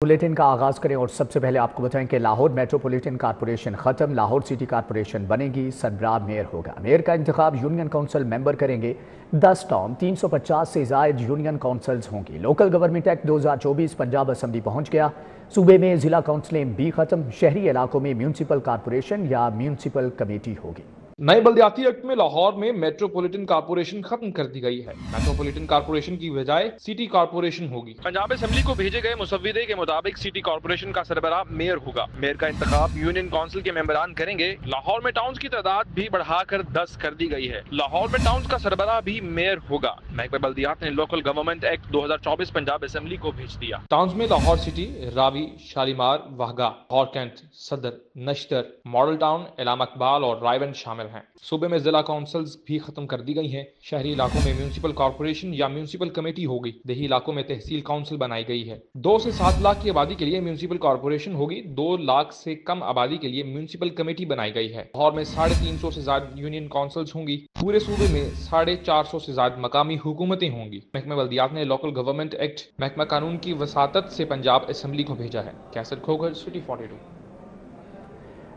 Bulletin का आगाज करें और सबसे पहले आपको बताएं कि लाहौर मेट्रोपॉलिटन कॉरपोरेशन खत्म, लाहौर सिटी कॉरपोरेशन बनेगी, सरबराह मेयर होगा। मेयर का इंतखाब यूनियन काउंसिल मेंबर करेंगे। 10 टर्म 350 से जायद यूनियन काउंसिल्स होंगी। Local government act 2024 Punjab assembly पहुंच गया। सूबे में जिला काउंसिलें भी खत्म, शहरी इलाकों में म्यूनसिपल कॉरपोरेशन या म्यूनसिपल कमेटी होगी। नए बल्दियाती एक्ट में लाहौर में मेट्रोपॉलिटन कॉरपोरेशन खत्म कर दी गई है। मेट्रोपॉलिटन कॉरपोरेशन की बजाय सिटी कॉरपोरेशन होगी। पंजाब असेंबली को भेजे गए मुसव्विदे के मुताबिक सिटी कॉरपोरेशन का सरबराह मेयर होगा। मेयर का इंतखाब यूनियन काउंसिल के मेंबरान करेंगे। लाहौर में टाउन्स की तादाद भी बढ़ाकर 10 कर दी गई है। लाहौर में टाउन्स का सरबराह भी मेयर होगा। महकमे बल्दियात ने local government act 2024 Punjab assembly को भेज दिया। टाउन्स में लाहौर सिटी, रावी, शालीमार, वाहगा, लाहौर कैंट, सदर, नश्तर, मॉडल टाउन, इलाम इकबाल और रायबंद शामिल हैं। सूबे में जिला काउंसिल्स भी खत्म कर दी गई हैं। शहरी इलाकों में म्यूनसिपल कॉरपोरेशन या म्यूनसिपल कमेटी होगी। देही इलाकों में तहसील काउंसिल बनाई गई है। 2 से 7 लाख की आबादी के लिए म्यूनसिपल कॉरपोरेशन होगी। 2 लाख से कम आबादी के लिए म्यूनसिपल कमेटी बनाई गई है। लाहौर में 350 से ज्यादा यूनियन काउंसिल्स होंगी। पूरे सूबे में 450 से ज्यादा मकामी हुकूमतें होंगी। महकमे बल्दियात ने लोकल गवर्नमेंट एक्ट महकमा कानून की वसातत से पंजाब असेंबली को भेजा है। कैसर खोगर, सिटी 42।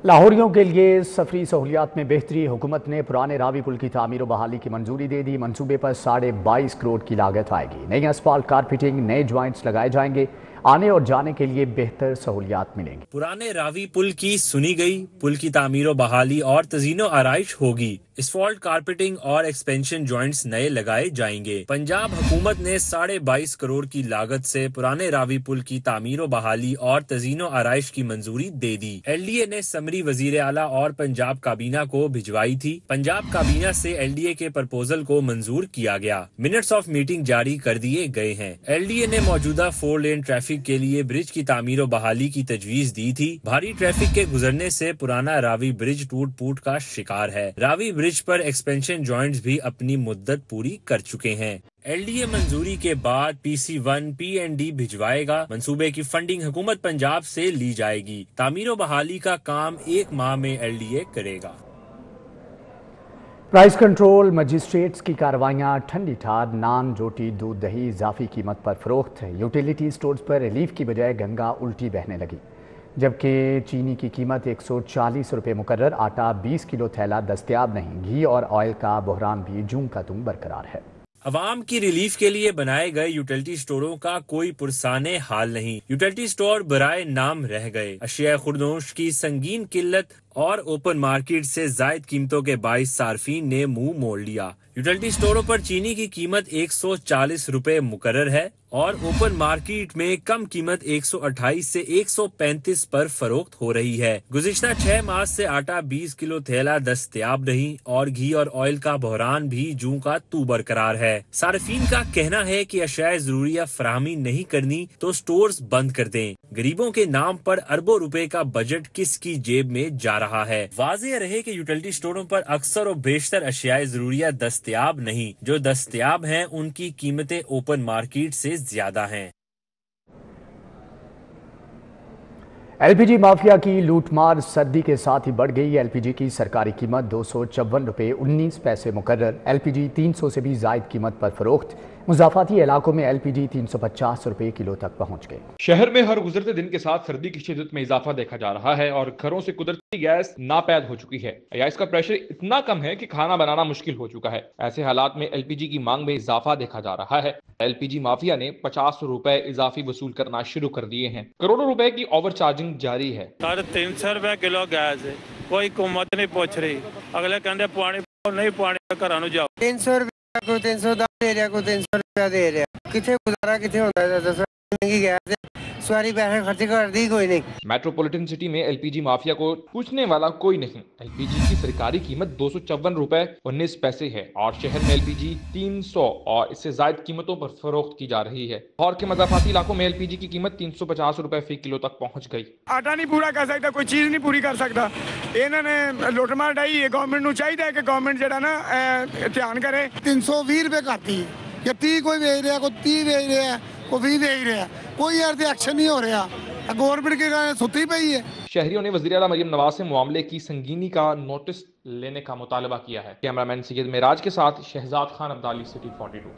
लाहौरियों के लिए सफरी सहूलियात में बेहतरी। हुकूमत ने पुराने रावी पुल की तामीर व बहाली की मंजूरी दे दी। मंसूबे पर 22.5 करोड़ की लागत आएगी। नई असफाल्ट कारपेटिंग, नए ज्वाइंट्स लगाए जाएंगे। आने और जाने के लिए बेहतर सहूलियात मिलेंगी। पुराने रावी पुल की सुनी गई, पुल की तामीर व बहाली और तजीनो आराइश होगी। एसफॉल्ट कारपेटिंग और एक्सपेंशन जॉइंट्स नए लगाए जाएंगे। पंजाब हुकूमत ने 22.5 करोड़ की लागत से पुराने रावी पुल की तामीर व बहाली और तजीनो आराइश की मंजूरी दे दी। LDA ने समरी वजीर आला और पंजाब काबीना को भिजवाई थी। पंजाब काबीना से LDA के प्रपोजल को मंजूर किया गया। मिनट्स ऑफ मीटिंग जारी कर दिए गए हैं। LDA ने मौजूदा 4 लेन ट्रैफिक के लिए ब्रिज की तामीर व बहाली की तजवीज दी थी। भारी ट्रैफिक के गुजरने से पुराना रावी ब्रिज टूट फूट का शिकार है। रावी ब्रिज पर एक्सपेंशन जॉइंट्स भी अपनी मुद्दत पूरी कर चुके हैं। LDA मंजूरी के बाद PC1 PND भिजवाएगा। मंसूबे की फंडिंग हुकूमत पंजाब से ली जाएगी। तामीर व बहाली का काम 1 माह में LDA करेगा। प्राइस कंट्रोल मजिस्ट्रेट्स की कार्रवाइयाँ ठंडी ठार। नान, रोटी, दूध, दही इजाफी कीमत पर फरोख्त। यूटिलिटी स्टोर्स पर रिलीफ की बजाय गंगा उल्टी बहने लगी। जबकि चीनी की कीमत 140 रुपये मुकर्रर। आटा 20 किलो थैला दस्तयाब नहीं। घी और ऑयल का बहरान भी जूं का तुम बरकरार है। अवाम की रिलीफ के लिए बनाए गए यूटिलिटी स्टोरों का कोई पुरसाने हाल नहीं। यूटिलिटी स्टोर बराए नाम रह गए। अशिया खुर्दोश की संगीन किल्लत और ओपन मार्केट से जायद कीमतों के बाइस सार्फिन ने मुंह मोड़ लिया। यूटिलिटी स्टोरों पर चीनी की कीमत 140 रुपए मुकर्रर है और ओपन मार्केट में कम कीमत 128 से 135 पर फरोख्त हो रही है। गुज़िश्ता 6 माह से आटा 20 किलो थैला दस्तयाब नहीं और घी और ऑयल का बहरान भी जूं का तू बरकरार है। सार्फिन का कहना है कि अशिया ज़रूरिया फराहमी नहीं करनी तो स्टोर्स बंद कर दें। गरीबों के नाम पर अरबों रुपए का बजट किसकी जेब में जा रहा है। वाज़ेह रहे कि यूटिलिटी स्टोरों पर अक्सर और बेशतर अशियाए ज़रूरिया दस्तयाब नहीं। जो दस्तयाब हैं उनकी कीमतें ओपन मार्केट से ज्यादा हैं। LPG माफिया की लूटमार सर्दी के साथ ही बढ़ गई। LPG की सरकारी कीमत 254 रुपये 19 पैसे मुकर्रर। LPG 300 से भी जायद कीमत पर फरोख्त। मुजाफाती इलाकों में LPG 350 रुपये किलो तक पहुंच गए। शहर में हर गुजरते दिन के साथ सर्दी की शिद्दत में इजाफा देखा जा रहा है और घरों से कुदरती गैस नापैद हो चुकी है। गैस का प्रेशर इतना कम है कि खाना बनाना मुश्किल हो चुका है। ऐसे हालात में LPG की मांग में इजाफा देखा जा रहा है। LPG माफिया ने 50 रुपए इजाफी वसूल करना शुरू कर दिए हैं। करोड़ों रुपए की ओवर चार्जिंग जारी है। 350 रुपए किलो गैस है। कोई हुकूमत नहीं पूछ रही। अगले कहते पानी नहीं, पानी घरों जाओ। 300 रुपया को 310 दे रहा, को 300 रुपया दे रहा। किथे गुजारा किथे होता है। दस महंगी गैस है। सारी पैसे खर्च कर दी कोई नहीं। मेट्रोपॉलिटन सिटी में LPG माफिया को पूछने वाला कोई नहीं। LPG की सरकारी कीमत 254 रुपए 19 पैसे है और शहर में LPG 300 और इससे ज्यादा कीमतों पर फरोख्त की जा रही है। लाहौर के मजाफाती इलाकों में LPG की कीमत 350 रुपए फी किलो तक पहुंच गई। आटा नहीं पूरा कर सकता, कोई चीज नहीं पूरी कर सकता। इन्होंने लुटमार ढाई है। गवर्नमेंट को चाहिए कि गवर्नमेंट जरा ना ध्यान करे। 320 रुपए करती या 30 कोई बेच रहा, कोई 30 बेच रहा, कोई 20 बेच रहा। कोई यार एक्शन नहीं हो रहा। गवर्नमेंट के सुती पई है। शहरियों ने वज़ीर आला मरियम नवाज से मामले की संगीनी का नोटिस लेने का मुतालबा किया है। कैमरामैन सैयद मेराज के साथ शहजाद खान अब्दाली, सिटी 42।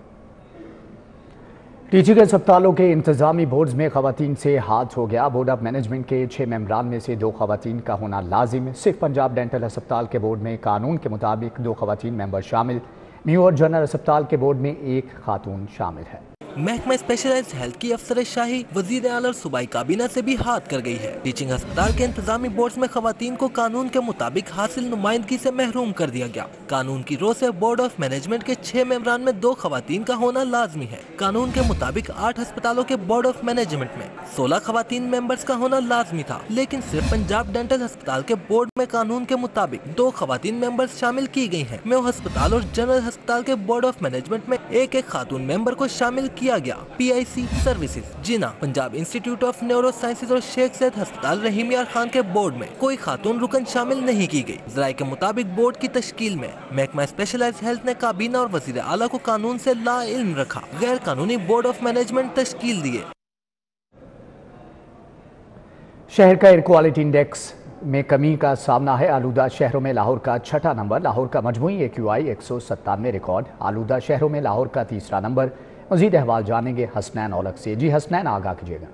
टीचिंग अस्पतालों के इंतजामी बोर्ड्स में खवातीन से हाथ हो गया। बोर्ड ऑफ मैनेजमेंट के 6 मेंबरान में से 2 खवातीन का होना लाजिम। सिर्फ पंजाब डेंटल अस्पताल के बोर्ड में कानून के मुताबिक 2 खवातीन मेंबर शामिल। न्यू और जनरल अस्पताल के बोर्ड में 1 खातून शामिल है। महकमा स्पेशलाइज्ड हेल्थ की अफसरशाही वजीर आला और सूबाई काबीना से भी हाथ कर गई है। टीचिंग अस्पताल के इंतजामी बोर्ड में खवातीन को कानून के मुताबिक हासिल नुमाइंदगी से महरूम कर दिया गया। कानून की रो से बोर्ड ऑफ मैनेजमेंट के 6 मेंबरान में 2 खवातीन का होना लाजमी है। कानून के मुताबिक 8 अस्पतालों के बोर्ड ऑफ मैनेजमेंट में 16 खवातीन मेंबर्स का होना लाजमी था, लेकिन सिर्फ पंजाब डेंटल अस्पताल के बोर्ड में कानून के मुताबिक 2 खवातीन मेंबर्स शामिल की गई हैं। म्यो अस्पताल और जनरल अस्पताल के बोर्ड ऑफ मैनेजमेंट में 1 खातून मेंबर को शामिल किया गया। PIC services, Jinnah, Punjab institute of neuro sciences और शेख सैयद अस्पताल रहीम यार खान के बोर्ड में कोई खातून रुकन शामिल नहीं की गई। ज़राए के मुताबिक बोर्ड की तश्कील में महकमा स्पेशलाइज्ड हेल्थ ने काबीना और वजीर आला को कानून से ला इल्म रखा, गैर कानूनी बोर्ड ऑफ मैनेजमेंट तश्कील दिए। शहर का एयर क्वालिटी इंडेक्स में कमी का सामना है। आलूदा शहरों में लाहौर का 6ठा नंबर। लाहौर का मजमूई AQI 197 रिकॉर्ड। आलूदा शहरों में लाहौर का 3रा नंबर। मजीद अहवाल जानेंगे हसनैन औलख से। जी हसनैन, आगाह कीजिएगा।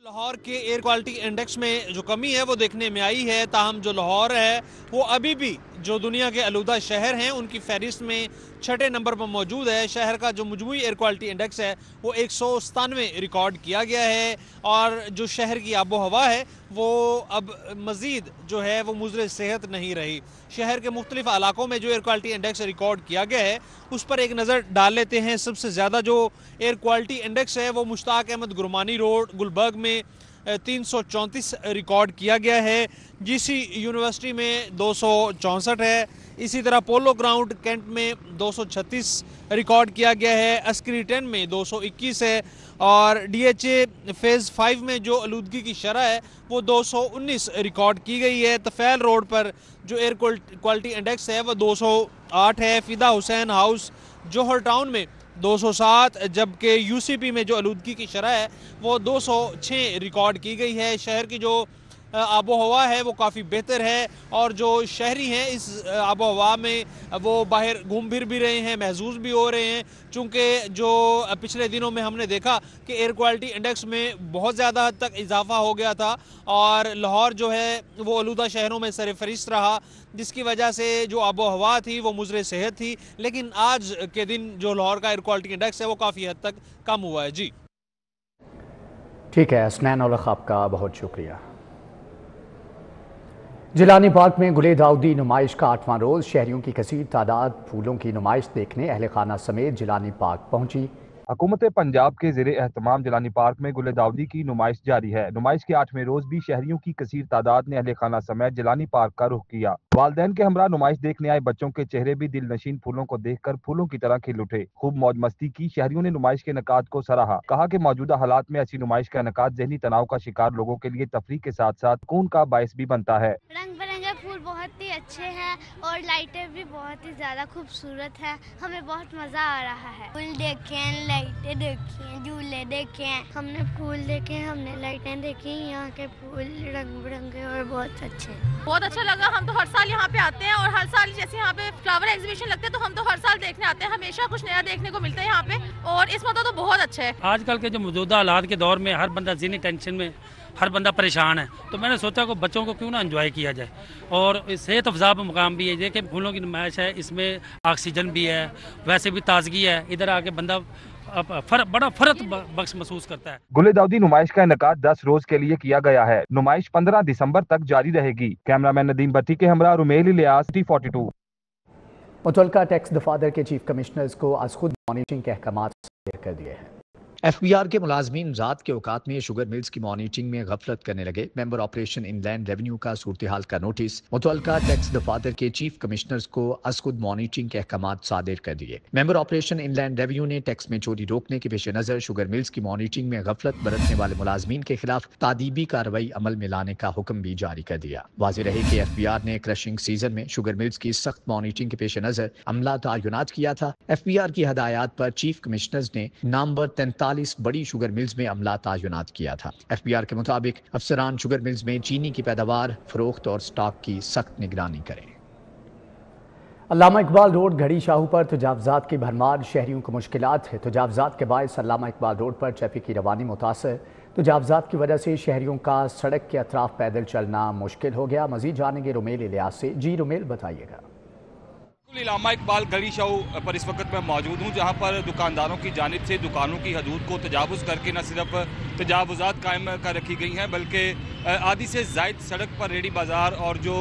लाहौर के एयर क्वालिटी इंडेक्स में जो कमी है वो देखने में आई है, ताहम जो लाहौर है वो अभी भी जो दुनिया के आलूदा शहर हैं उनकी फहरिस्त में 6ठे नंबर पर मौजूद है। शहर का जो मजमूई एयर क्वालिटी इंडेक्स है वो 197 रिकॉर्ड किया गया है और जो शहर की आबो हवा है वो अब मज़ीद जो है वो मुज़र सेहत नहीं रही। शहर के मुख्तलिफ इलाकों में जो एयर क्वालिटी इंडेक्स रिकॉर्ड किया गया है उस पर एक नज़र डाल लेते हैं। सबसे ज़्यादा जो एयर क्वालिटी इंडेक्स है वो मुश्ताक अहमद गुरमानी रोड गुलबर्ग में 334 रिकॉर्ड किया गया है। GC यूनिवर्सिटी में 264 है। इसी तरह पोलो ग्राउंड कैंट में 236 रिकॉर्ड किया गया है। अस्करी 10 में 221 है और DHA फेज़ 5 में जो आलूदगी की शरह है वो 219 रिकॉर्ड की गई है। तफैल रोड पर जो एयर क्वालिटी इंडेक्स है वो 208 है। फिदा हुसैन हाउस जोहर टाउन में 207, जबकि UCP में जो आलूदगी की शरह है वो 206 रिकॉर्ड की गई है। शहर की जो आबो हवा है वो काफ़ी बेहतर है और जो शहरी हैं इस आबो हवा में वो बाहर घूम फिर भी रहे हैं, महसूस भी हो रहे हैं, चूँकि जो पिछले दिनों में हमने देखा कि एयर क्वालिटी इंडेक्स में बहुत ज़्यादा हद तक इजाफा हो गया था और लाहौर जो है वो आलूदा शहरों में सरफहरिस्त रहा, जिसकी वजह से जो आबो हवा थी वो मुज़र सेहत थी। लेकिन आज के दिन जो लाहौर का एयर क्वालिटी इंडेक्स है वो काफ़ी हद तक कम हुआ है। जी ठीक है हसनैन औलख, आपका बहुत शुक्रिया। जिलानी पार्क में गुले दाऊदी नुमाइश का 8वां रोज़। शहरियों की कसीर तादाद फूलों की नुमाइश देखने अहले खाना समेत जिलानी पार्क पहुंची। हुकूमत पंजाब के ज़ेरे एहतमाम जिलानी पार्क में गुले दाऊदी की नुमाइश जारी है। नुमाइश के 8वें रोज भी शहरियों की कसीर तादाद ने अहले खाना समेत जिलानी पार्क का रुख किया। वालदैन के हमरा नुमाइश देखने आए बच्चों के चेहरे भी दिल नशीन फूलों को देखकर फूलों की तरह खिल उठे। खूब मौज मस्ती की। शहरियों ने नुमाइश के नकात को सराहा। कहा कि मौजूदा हालात में ऐसी नुमाइश का नकात ज़हनी तनाव का शिकार लोगों के लिए तफरीह के साथ साथ सुकून का बायस भी बनता है। रंग बिरंगे फूल बहुत ही अच्छे हैं और लाइटें भी बहुत ही ज्यादा खूबसूरत है। हमें बहुत मजा आ रहा है। फूल देखें, लाइटें देखें, झूले देखें, हमने फूल देखे, हमने लाइटें देखी। यहाँ के फूल रंग बिरंगे और बहुत अच्छे हैं। बहुत अच्छा लगा। हम तो हर साल यहाँ पे आते हैं और हर साल जैसे यहाँ पे फ्लावर एग्जीबिशन लगते हैं तो हम तो हर साल देखने आते हैं। हमेशा कुछ नया देखने को मिलता है यहाँ पे और इस मौका तो बहुत अच्छा है। आजकल के जो मौजूदा हालात के दौर में हर बंदा ज़हनी टेंशन में, हर बंदा परेशान है, तो मैंने सोचा कि बच्चों को क्यों ना एंजॉय किया जाए और सेहत अफजा मुकाम भी है। देखिए फूलों की नुमाइश है, इसमें ऑक्सीजन भी है, वैसे भी ताजगी है। इधर आके बंदा बड़ा फर्क बख्श महसूस करता है। गुले दाऊदी नुमाइश का इनकाद 10 रोज के लिए किया गया है। नुमाइश 15 दिसंबर तक जारी रहेगी। कैमरामैन नदीम भट्टी के हमरा रुमेल इलियास, T42। मुतलका टैक्स दफातर के चीफ कमिश्नर्स को आज खुद मॉनिटरिंग के अहकाम कर दिए हैं। FBR के मुलाजमीन रात के औकात में शुगर मिल्स की मॉनिटरिंग में गफलत करने लगे। मेंबर ऑपरेशन इनलैंड रेवेन्यू का सूरत हाल का नोटिस मुतलका टैक्स दफातर के चीफ कमिश्नर्स को आज खुद मॉनिटरिंग के अहकाम सादिर कर दिए। मेंबर ऑपरेशन इनलैंड रेवेन्यू ने टैक्स में चोरी रोकने के पेश नजर शुगर मिल्स की मॉनिटरिंग में गफलत बरतने वाले मुलाजमीन के खिलाफ तादीबी कार्रवाई अमल में लाने का हुक्म भी जारी कर दिया। वाज़ेह रहे कि FBR ने क्रशिंग सीजन में शुगर मिल्स की सख्त मॉनिटरिंग के पेश नजर अमला तयनात किया था। FBR की हदायत पर चीफ कमिश्नर्स ने नंबर 43 बड़ी शुगर मिल्स में अमला तयनात किया था। FBR के मुताबिक अफसरान शुगर मिल्स में चीनी की पैदावार, फरोख्त और स्टॉक की सख्त निगरानी करें। علامہ اقبال روڈ گھڑی شاہو پر تجاوزات کی بھرمار، شہریوں کو مشکلات ہے۔ تجاوزات کے باعث علامہ اقبال روڈ پر ٹریفک کی روانی متاثر۔ تجاوزات کی وجہ سے شہریوں کا سڑک کے اطراف پیدل چلنا مشکل ہو گیا۔ مزید جانیں گے رومیل الیاس سے۔ جی رومیل، بتائیے گا۔ علامہ اقبال گھڑی شاہو پر اس وقت میں موجود ہوں، جہاں پر دکانداروں کی جانب سے دکانوں کی حدود کو تجاوز کر کے نہ صرف تجاوزات قائم کر رکھی گئی ہیں، بلکہ آدھی سے زائد سڑک پر ریڈی بازار اور جو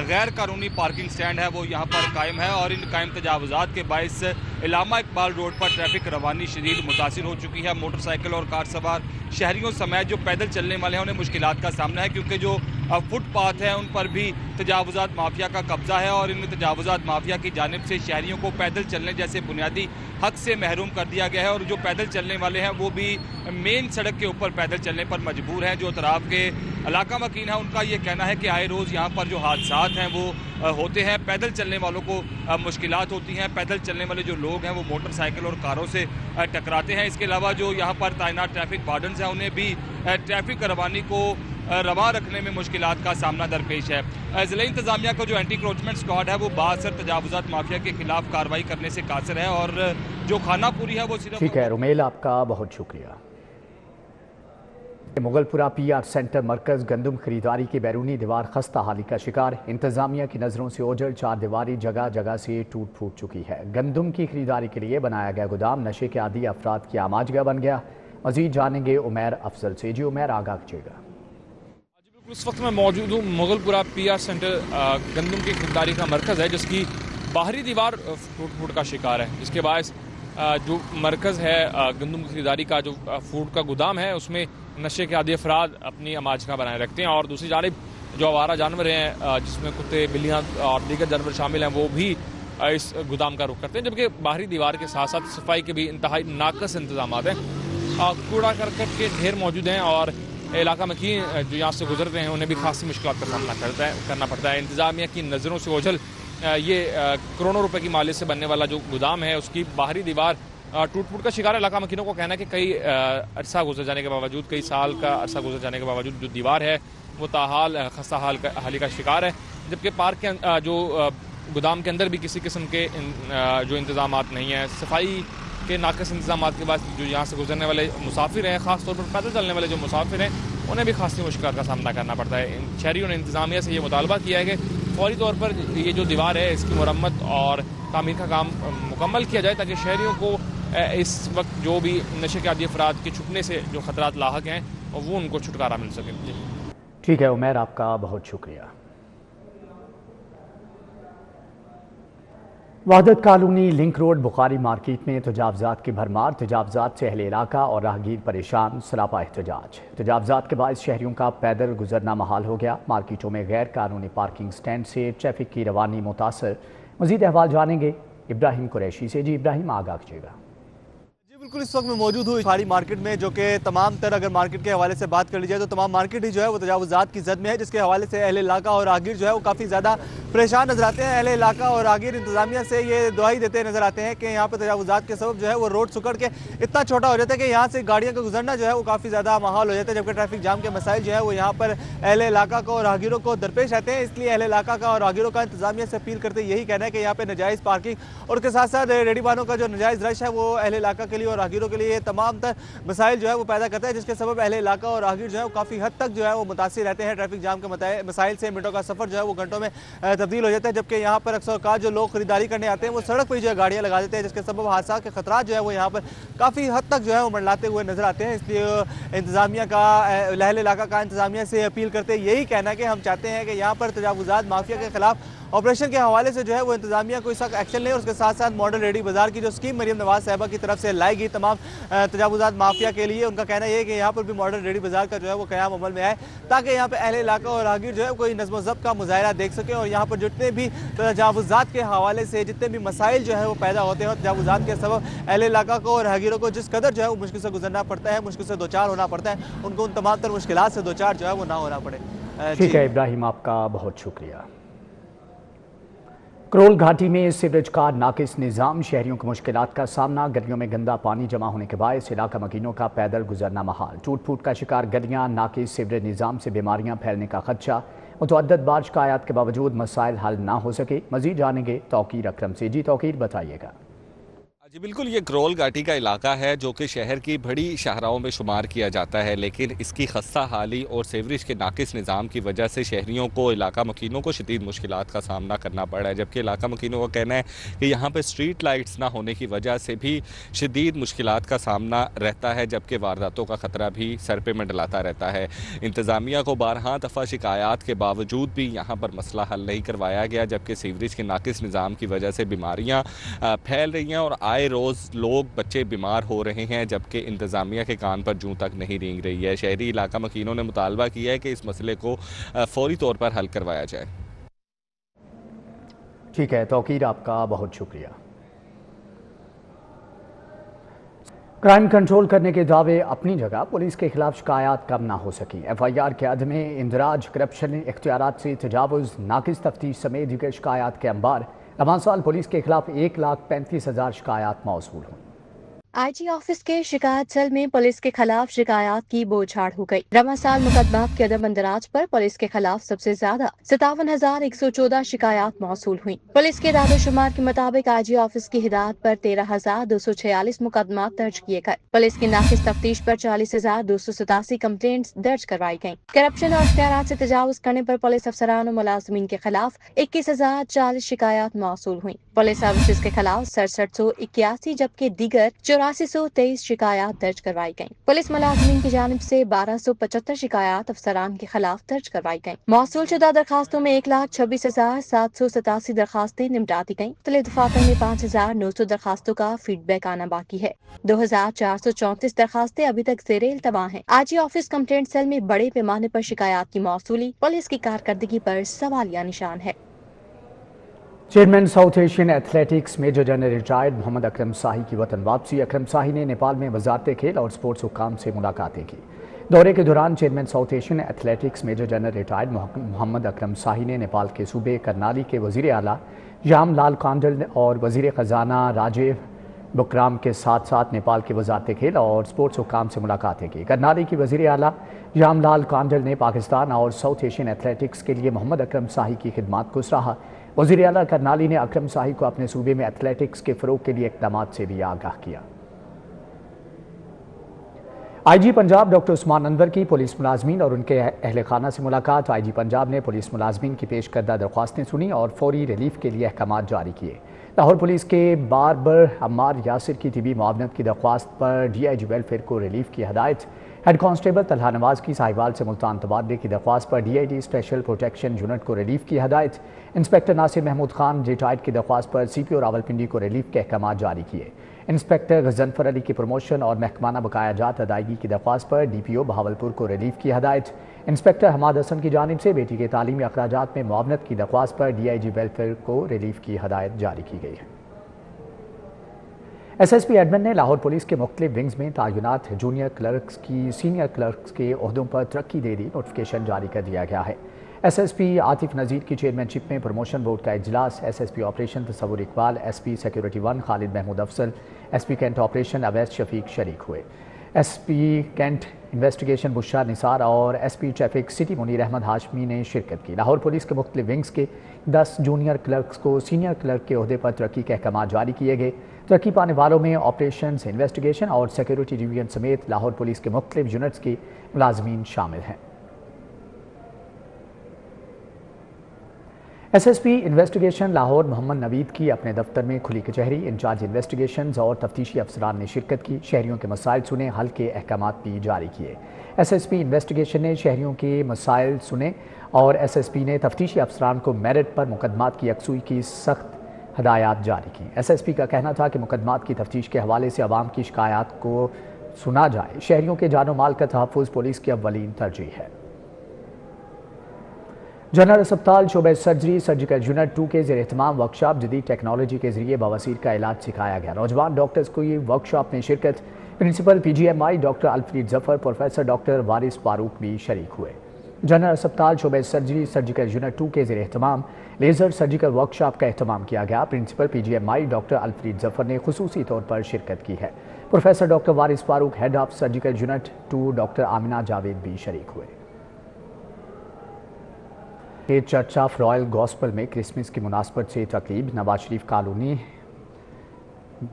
غیر قانونی پارکنگ سٹینڈ ہے وہ یہاں پر قائم ہے، اور ان قائم تجاوزات کے باعث علامہ اقبال روڈ پر ٹریفک روانی شدید متاثر ہو چکی ہے۔ موٹر سائیکل اور کار سوار شہریوں سمیت جو پیدل چلنے والے ہیں انہیں مشکلات کا سامنا ہے، کیونکہ جو فٹ پاتھ ہیں ان پر بھی تجاوزات مافیا کا قبضہ ہے، اور ان تجاوزات مافیا کی جانب سے شہریوں کو پیدل چلنے جیسے بنیادی حق سے محروم کر دیا گیا ہے، اور جو پیدل چلنے والے ہیں وہ بھی مین سڑک کے اوپر پیدل چلنے پر مجبور ہیں۔ جو اطراف کے علاقہ مکین ہیں ان کا یہ کہنا ہے کہ آئے روز یہاں پر جو حادثات ہیں وہ ہوتے ہیں، پیدل چلنے والوں کو مشکلات ہوتی ہیں، پیدل چلنے والے جو لوگ ہیں وہ موٹر سائیکل اور کاروں سے ٹکراتے ہیں۔ اس کے علاوہ جو یہاں پر تعینات ٹریفک وارڈنز ہیں انہیں بھی ٹریفک روانی کو رواں رکھنے میں مشکلات کا سامنا درپیش ہے۔ ضلعی انتظامیہ کا جو اینٹی کروچمنٹ اسکواڈ ہے وہ بااثر تجاوزات مافیا کے خلاف کارروائی کرنے سے قاصر ہے، اور جو خانہ پوری ہے وہ صرف ٹھیک ہے رومیل، آپ کا بہت شکریہ۔ مغل پورہ پی آر سینٹر مرکز گندم خریداری کی بیرونی دیوار خستہ حالی کا شکار۔ انتظامیہ کی نظروں سے اوجھل چار دیواری جگہ جگہ سے ٹوٹ پھوٹ چکی ہے۔ گندم کی خریداری کے لیے بنایا گیا گودام نشے کے عادی افراد کی آماجگاہ بن گیا۔ مزید جانیں گے عمیر افضل سے۔ جی عمیر، آگاہ کیجیے گا۔ اس وقت میں موجود ہوں مغل پورہ پی آر سینٹر گندم کی خریداری کا مرکز ہے، جس کی باہری دیوار ٹوٹ پھوٹ کا شکار ہے، جس کے باعث جو مرکز ہے گندم کی خریداری کا جو فوڈ کا گودام ہے اس میں نشے کے عادی افراد اپنی آماجگاہ بنائے رکھتے ہیں، اور دوسری جانب جو آوارہ جانور ہیں جس میں کتے، بلیاں اور دیگر جانور شامل ہیں وہ بھی اس گودام کا رخ کرتے ہیں، جبکہ باہری دیوار کے ساتھ ساتھ صفائی کے بھی انتہائی ناقص انتظامات ہیں۔ کوڑا کرکٹ کے ڈھیر موجود ہیں، اور علاقہ مکین جو یہاں سے گزرتے ہیں انہیں بھی خاصی مشکلات کا سامنا کرنا پڑتا ہے۔ انتظامیہ کی نظروں سے اوجھل یہ کروڑوں روپے کی مالیت سے بننے والا جو گودام ہے اس کی باہری دیوار ٹوٹ پھوٹ کا شکار ہے۔ علاقہ مکینوں کو کہنا ہے کہ کئی عرصہ گزر جانے کے باوجود، کئی سال کا عرصہ گزر جانے کے باوجود جو دیوار ہے وہ تاحال خستہ حالی کا شکار ہے، جبکہ پارک کے جو گودام کے اندر بھی کسی قسم کے جو انتظامات نہیں ہیں۔ صفائی کے ناقص انتظامات کے بعد جو یہاں سے گزرنے والے مسافر ہیں، خاص طور پر پیدل چلنے والے جو مسافر ہیں، انہیں بھی خاصی مشکلات کا سامنا کرنا پڑتا ہے۔ شہریوں نے انتظامیہ سے یہ مطالبہ کیا ہے کہ فوری طور پر یہ جو دیوار ہے اس کی مرمت اور تعمیر کا کام مکمل کیا جائے، تاکہ شہریوں کو اس وقت جو بھی نشے کے عادی افراد کے چھپنے سے جو خطرات لاحق ہیں وہ ان کو چھٹکارا مل سکے۔ ٹھیک ہے عمیر، آپ کا بہت شکریہ۔ وحدت کالونی لنک روڈ بخاری مارکیٹ میں تجاوزات کی بھرمار۔ تجاوزات سے اہل علاقہ اور راہگیر پریشان، سراپا احتجاج۔ تجاوزات کے باعث شہریوں کا پیدل گزرنا محال ہو گیا۔ مارکیٹوں میں غیر قانونی پارکنگ سٹینڈ سے ٹریفک کی روانی متاثر۔ مزید احوال جانیں گے ابراہیم قریشی سے۔ جی ابراہیم، آگاہ کیجیے گا۔ بالکل، اس وقت میں موجود ہوں بخاری مارکیٹ میں، جو کہ تمام تر اگر مارکیٹ کے حوالے سے بات کر لی جائے تو تمام مارکیٹ ہی جو ہے وہ تجاوزات کی زد میں ہے، جس کے حوالے سے اہل علاقہ اور راہگیر جو ہے وہ کافی زیادہ پریشان نظر آتے ہیں۔ اہل علاقہ اور راہگیر انتظامیہ سے یہ دعائی دیتے نظر آتے ہیں کہ یہاں پہ تجاوزات کے سبب جو ہے وہ روڈ سکڑ کے اتنا چھوٹا ہو جاتا ہے کہ یہاں سے گاڑیاں کا گزرنا جو ہے وہ کافی زیادہ ماحول ہو جاتا ہے، جبکہ ٹریفک جام کے مسائل جو ہے وہ یہاں پر اہل علاقہ کو اور راہگیروں کو درپیش آتے ہیں۔ اس لیے اہل علاقہ کا اور راہگیروں کا انتظامیہ سے اپیل کرتے یہی کہنا ہے کہ یہاں پہ ناجائز پارکنگ اور اس کے ساتھ ساتھ ریڈی بانوں کا جو ناجائز رش ہے وہ اہل علاقہ کے لیے اور راہگیروں کے لیے تمام تر مسائل جو ہے وہ پیدا کرتا ہے، جس کے سبب اہل علاقہ اور راہگیر جو ہے وہ کافی حد تک جو ہے وہ متاثر رہتے ہیں۔ ٹریفک جام کے مسائل سے منٹوں کا سفر جو ہے وہ گھنٹوں میں تبدیل ہو جاتا ہے، جبکہ یہاں پر اکثر اوقات جو لوگ خریداری کرنے آتے ہیں وہ سڑک پہ جو ہے گاڑیاں لگا دیتے ہیں، جس کے سبب حادثات کے خطرات جو ہے وہ یہاں پر کافی حد تک جو ہے وہ منڈلاتے ہوئے نظر آتے ہیں۔ اس لیے انتظامیہ کا اہل علاقہ کا انتظامیہ سے اپیل کرتے یہی کہنا ہے کہ ہم چاہتے ہیں کہ یہاں پر تجاوزات مافیا کے خلاف آپریشن کے حوالے سے جو ہے وہ انتظامیہ کوئی سخت ایکشن لے، اور اس کے ساتھ ساتھ ماڈل ریڈی بازار کی جو اسکیم مریم نواز صاحبہ کی طرف سے لائی گئی تمام تجاوزات مافیا کے لیے، ان کا کہنا یہ ہے کہ یہاں پر بھی ماڈل ریڈی بازار کا جو ہے وہ قیام عمل میں آئے، تاکہ یہاں پہ اہل علاقہ اور راہگیر جو ہے کوئی نظم و ضبط کا مظاہرہ دیکھ سکیں، اور یہاں پر جتنے بھی تجاوزات کے حوالے سے جتنے بھی مسائل جو ہے وہ پیدا ہوتے ہیں تجاوزات کے سبب اہل علاقہ کو اور راہگیروں کو جس قدر جو ہے وہ مشکل سے گزرنا پڑتا ہے، مشکل سے دوچار ہونا پڑتا ہے، ان کو ان تمام تر مشکلات سے دوچار جو ہے وہ نہ ہونا پڑے۔ ٹھیک ہے ابراہیم، آپ کا بہت شکریہ۔ کرول گھاٹی میں سیوریج کا ناقص نظام، شہریوں کو مشکلات کا سامنا۔ گلیوں میں گندا پانی جمع ہونے کے باعث علاقہ مکینوں کا پیدل گزرنا محال۔ ٹوٹ پھوٹ کا شکار گلیاں، ناقص سیوریج نظام سے بیماریاں پھیلنے کا خدشہ۔ मुतअद्दिद बार शिकायत के बावजूद मसाइल हल ना हो सके। मजीद जानेंगे तौकीर अकरम से। जी तौकीर, बताइएगा। जी बिल्कुल, ये ग्रोल घाटी का इलाका है जो कि शहर की बड़ी शाहराहों में शुमार किया जाता है, लेकिन इसकी खस्ता हाली और सीवरेज के नाकिस निज़ाम की वजह से शहरियों को, इलाका मकीनों को शदीद मुश्किलात का सामना करना पड़ रहा है। जबकि इलाका मकीनों का कहना है कि यहाँ पर स्ट्रीट लाइट्स ना होने की वजह से भी शदीद मुश्किलात का सामना रहता है, जबकि वारदातों का ख़तरा भी सर पे मंडलाता रहता है। इंतज़ामिया को बारहा दफ़ा शिकायत के बावजूद भी यहाँ पर मसला हल नहीं करवाया गया, जबकि सीवरेज के नाकिस निज़ाम की वजह से बीमारियाँ फैल रही हैं और आए रोज़ लोग, बच्चे बीमार हो रहे हैं, जबकि इंतज़ामिया के कान पर जूं तक नहीं रेंग रही है। शहरी इलाका मकीनों ने मुतालबा किया है कि इस मसले को फौरी तौर पर हल करवाया जाए। ठीक है तौकीर, आपका बहुत शुक्रिया। क्राइम कंट्रोल करने के दावे अपनी जगह, पुलिस के खिलाफ शिकायत कम ना हो सकी। FIR के अदम इंदराज, करप्शन, इख्तियारात से तजावुज़, नाकिस तफ्तीश समेत दीगर शिकायत के अंबार। रवां साल पुलिस के खिलाफ 1,35,000 शिकायत मौसूल हुई। IG ऑफिस के शिकायत सेल में पुलिस के खिलाफ शिकायत की बौछार हो गई। रवां साल मुकदमात के अदम अंदराज पर पुलिस के खिलाफ सबसे ज्यादा 57,114 शिकायत मौसूल हुई। पुलिस के दादोशुमार के मुताबिक IG ऑफिस की हिदायत पर 13,246 मुकदमात दर्ज किए गए। पुलिस की नाकिस तफ्तीश पर 40,287 कम्प्लेंट्स दर्ज करवाई गयी। करप्शन और इख्तियारात से तजावुज करने पर पुलिस अफसरान और मुलाजमीन के खिलाफ 21,040 शिकायत मौसूल हुई। पुलिस सर्विसेज के खिलाफ 6781 जबकि दीगर 8423 शिकायत दर्ज करवाई गयी। पुलिस मुलाजमीन की जानिब से 1275 शिकायत अफसरान के खिलाफ दर्ज करवाई गयी। मौसूल शुदा दरखास्तों में 1,26,787 दरखास्तें निपटा दी गयी। मुख्तलिफ दफातर में 5,900 दरखास्तों का फीडबैक आना बाकी है। 2,434 दरखास्तें अभी तक ज़ेरे इल्तवा हैं। IG ऑफिस कंप्लेंट सेल में बड़े पैमाने पर शिकायत की मौसूली पुलिस की कारकर्दगी पर सवालिया निशान है। Chairman south Asian athletics major general retired Mohammad Akram Shahi की वतन वापसी। अकरम शाही ने नेपाल में वजारत खेल और स्पोर्ट्स हुक्काम से मुलाकातें की। दौरे के दौरान chairman south Asian athletics major general retired Mohammad Akram Shahi ने नेपाल के सूबे करनाली के वज़ीर आला जाम लाल कांडल और वज़ीर ख़जाना राजीव बुकराम के साथ साथ नेपाल के वजारत खेल और स्पोर्ट्स हुक्काम से मुलाकातें की। करनाली की वज़ीर आला जाम लाल कांडल ने पाकिस्तान और साउथ एशियन एथलेटिक्स के लिए मोहम्मद अकरम शाही की खिदमात को सराहा। वज़ीर आला करनाली ने अकरम शाही को अपने सूबे में एथलेटिक्स के फ़रोग के लिए इक़दामात से भी आगाह किया। IG पंजाब डॉक्टर उस्मान अनवर की पुलिस मुलाजमीन और उनके अहल खाना से मुलाकात। IG पंजाब ने पुलिस मुलाजमीन की पेश करदा दरख्वास्तें सुनी और फौरी रिलीफ के लिए अहकामात जारी किए। लाहौर पुलिस के बारबर अम्मार यासिर की तिबी मुआवनत की दरख्वास्त पर DIG वेलफेयर को रिलीफ की हदायत। हेड कांस्टेबल तलहा नवाज की साहिवाल से मुल्तान तबादले की दरख्वास्त पर DID स्पेशल प्रोटेक्शन यूनिट को रिलीफ की हदायत। इंस्पेक्टर नासिर महमूद खान रिटायर्ड की दरख्वास्त पर CPO रावलपिंडी को रिलीफ के अहकामात जारी किए। इंस्पेक्टर गजनफर अली की प्रमोशन और महकमाना बकाया जात अदायगी की दरख्वास्त पर DPO बहावलपुर को रिलीफ की हदायत। इंस्पेक्टर हमाद हसन की जानिब से बेटी के तालीमी अखराजात में मुआवनत की दरख्वास्त पर DIG वेलफेयर को रिलीफ की हदायत जारी की गई है। SSP एडमिन ने लाहौर पुलिस के मुख्तलिफ विंग्स में तैनात जूनियर क्लर्क्स की सीनियर क्लर्क्स के ओहदों पर तरक्की दे दी नोटिफिकेशन जारी कर दिया गया है। SSP आतिफ नज़ीर की चेयरमैनशिप में प्रमोशन बोर्ड का इजलास। SSP operation Tasawwur Iqbal, SP security 1 Khalid Mahmood Afzal, SP cantt operation Awais Shafiq शरीक हुए। SP cantt investigation Bushra Nisar और SP traffic city Munir Ahmed Hashmi ने शिरकत की। लाहौर पुलिस के मुख्तलिफ विंग्स के 10 जूनियर क्लर्क्स को सीनियर क्लर्क के ओहदे पर तरक्की के अहकामात जारी किए गए। तरक्की पाने वालों में ऑपरेशन, इन्वेस्टिगेशन और सिक्योरिटी डिवीजन समेत लाहौर पुलिस के मुख्तलिफ यूनिट्स के मुलाजमीन शामिल हैं। SSP इन्वेस्टिगेशन लाहौर मोहम्मद नवीद की अपने दफ्तर में खुली कचहरी। इंचार्ज इन्वेस्टिगेशन और तफ्तीशी अफसरान ने शिरकत की। शहरियों के मसाइल सुने, हल के अहकामात भी जारी किए। SSP इन्वेस्टिगेशन ने शहरियों के मसाइल सुने और SSP ने तफ्तीशी अफसरान को मेरिट पर मुकदमात की यकसुई की सख्त हदायत जारी की। SSP का कहना था कि मुकदमात की तफ्तीश के हवाले से अवाम की शिकायत को सुना जाए। शहरियों के जानो माल का तहफ़्फ़ुज़ पुलिस की अव्वलीन तरजीह है। जनरल अस्पताल शोबे सर्जरी सर्जिकल यूनिट 2 के ज़ेर एहतमाम वर्कशॉप जदीद टेक्नोलॉजी के जरिए बवासीर का इलाज सिखाया गया। नौजवान डॉक्टर्स को ये वर्कशॉप में शिरकत। Principal PGMI doctor Alfareed Zafar, professor doctor Waris Farooq भी शरीक हुए। जनरल अस्पताल शोबे सर्जरी सर्जिकल यूनिट 2 के ज़ेर एहतमाम लेज़र सर्जिकल वर्कशॉप का एहतमाम किया गया। Principal PGMI doctor Alfareed Zafar ने खुसूसी तौर पर शिरकत की है। Professor doctor Waris Farooq, head of surgical unit 2 doctor Amina Javed भी शरीक हुए। के चर्च ऑफ रॉयल गॉस्पल में क्रिसमस की मुनासबत से तकरीब Nawaz Sharif colony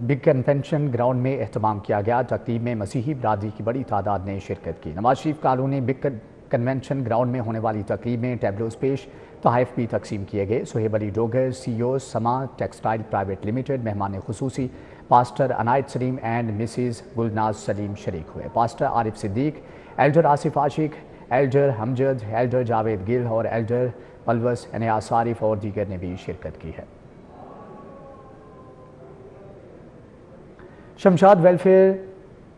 big convention ground में एहतमाम किया गया। तकरीब में मसीही बरादरी की बड़ी तादाद ने शिरकत की। Nawaz Sharif colony big convention ground में होने वाली तकरीब में टेबलोस पेश तोहफ़ भी तकसीम किए गए। Suhaib Ali Dogar CEO Sama textile private limited मेहमान खुसूसी pastor Inayat Saleem and Mrs Gulnaz Saleem शरीक हुए। Pastor Arif Siddique, elder Asif Ashiq, elder Hamzad, elder Javed Gill और एल्डर पलवस एनियास आरिफ और दीगर ने भी शिरकत की है। शमशाद वेलफेयर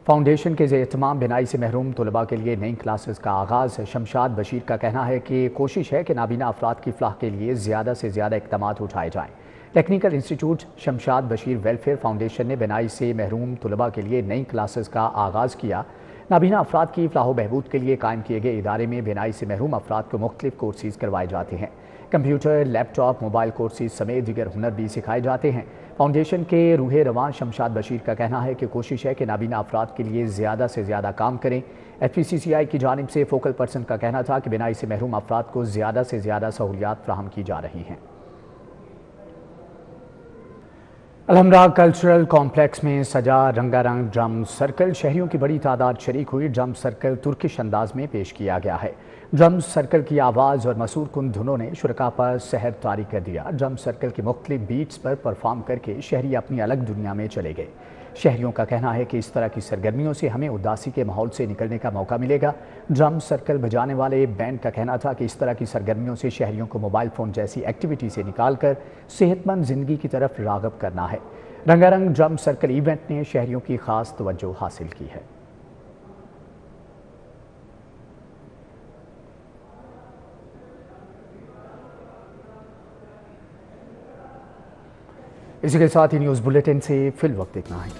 फाउंडेशन के एहतमाम बिनाई से महरूम तलबा के लिए नई क्लासेस का आगाज़। शमशाद बशीर का कहना है कि कोशिश है कि नाबीना अफराद की फलाह के लिए ज़्यादा से ज़्यादा इक़दामात उठाए जाएँ। Technical institute Shamshad Bashir welfare foundation ने बिनाई से महरूम तलबा के लिए नई क्लासेस का आगाज़ किया। नाबीना अफराद की फलाह बहबूद के लिए कायम किए गए इदारे में बिनाई से महरूम अफराद को मुख्तलिफ कोर्सेज़ करवाए जाते हैं। कंप्यूटर, लैपटॉप, मोबाइल कोर्सेज समेत दीगर हुनर भी सिखाए जाते हैं। फाउंडेशन के रूह रवान शमशाद बशीर का कहना है कि कोशिश है कि नाबीना अफराद के लिए ज़्यादा से ज़्यादा काम करें। FPCCI की जानिब से फोकल पर्सन का कहना था कि बिनाई से महरूम अफराद को ज़्यादा से ज़्यादा सहूलियात फराहम की जा रही हैं। अलहमरा कल्चरल कॉम्प्लेक्स में सजा रंगारंग ड्रम सर्कल। शहरियों की बड़ी तादाद शरीक हुई। ड्रम सर्कल तुर्किश अंदाज में पेश किया गया है। ड्रम सर्कल की आवाज़ और मसूर कुन धुनों ने शुरका पर सहर तारी कर दिया। ड्रम सर्कल के मुख्तलिफ बीट्स पर परफॉर्म करके शहरी अपनी अलग दुनिया में चले गए। शहरियों का कहना है कि इस तरह की सरगर्मियों से हमें उदासी के माहौल से निकलने का मौका मिलेगा। ड्रम सर्कल बजाने वाले बैंड का कहना था कि इस तरह की सरगर्मियों से शहरियों को मोबाइल फ़ोन जैसी एक्टिविटी से निकालकर सेहतमंद ज़िंदगी की तरफ राग़ब करना है। रंगारंग ड्रम सर्कल इवेंट ने शहरियों की खास तवज्जो हासिल की है। इसी के साथ ही न्यूज़ बुलेटिन से फिल वक्त इतना है।